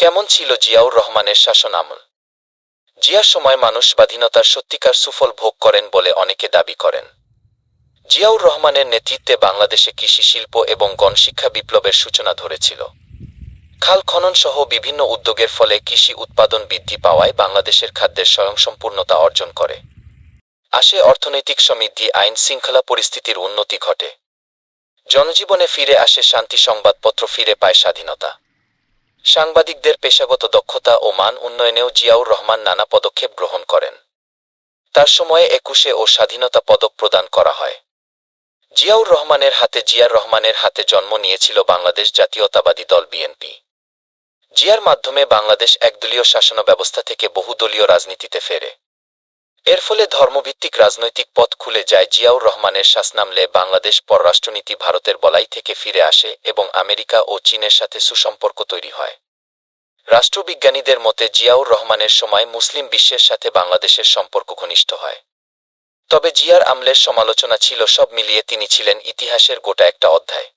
কেমন ছিল জিয়াউর রহমানের শাসন আমল? জিয়ার সময় মানুষ স্বাধীনতার সত্যিকার সুফল ভোগ করেন বলে অনেকে দাবি করেন। জিয়াউর রহমানের নেতৃত্বে বাংলাদেশে কৃষি শিল্প এবং গণশিক্ষা বিপ্লবের সূচনা ধরেছিল। খাল খনন সহ বিভিন্ন উদ্যোগের ফলে কৃষি উৎপাদন বৃদ্ধি পাওয়ায় বাংলাদেশের খাদ্যের স্বয়ংসম্পূর্ণতা অর্জন করে। আসে অর্থনৈতিক সমৃদ্ধি, আইন শৃঙ্খলা পরিস্থিতির উন্নতি ঘটে। জনজীবনে ফিরে আসে শান্তি, সংবাদপত্র ফিরে পায় স্বাধীনতা। সাংবাদিকদের পেশাগত দক্ষতা ও মান উন্নয়নেও জিয়াউর রহমান নানা পদক্ষেপ গ্রহণ করেন। তার সময়ে ২১ ও স্বাধীনতা পদক প্রদান করা হয়। জিয়ার রহমানের হাতে জন্ম নিয়েছিল বাংলাদেশ জাতীয়তাবাদী দল বিএনপি। জিয়ার মাধ্যমে বাংলাদেশ একদলীয় শাসন ব্যবস্থা থেকে বহুদলীয় রাজনীতিতে ফেরে। এর ফলে ধর্মভিত্তিক রাজনৈতিক পথ খুলে যায়। জিয়াউর রহমানের শাসনামলে বাংলাদেশ পররাষ্ট্রনীতি ভারতের বলাই থেকে ফিরে আসে এবং আমেরিকা ও চীনের সাথে সুসম্পর্ক তৈরি হয়। রাষ্ট্রবিজ্ঞানীদের মতে জিয়াউর রহমানের সময় মুসলিম বিশ্বের সাথে বাংলাদেশের সম্পর্ক ঘনিষ্ঠ হয়। তবে জিয়ার আমলের সমালোচনা ছিল। সব মিলিয়ে তিনি ছিলেন ইতিহাসের গোটা একটা অধ্যায়।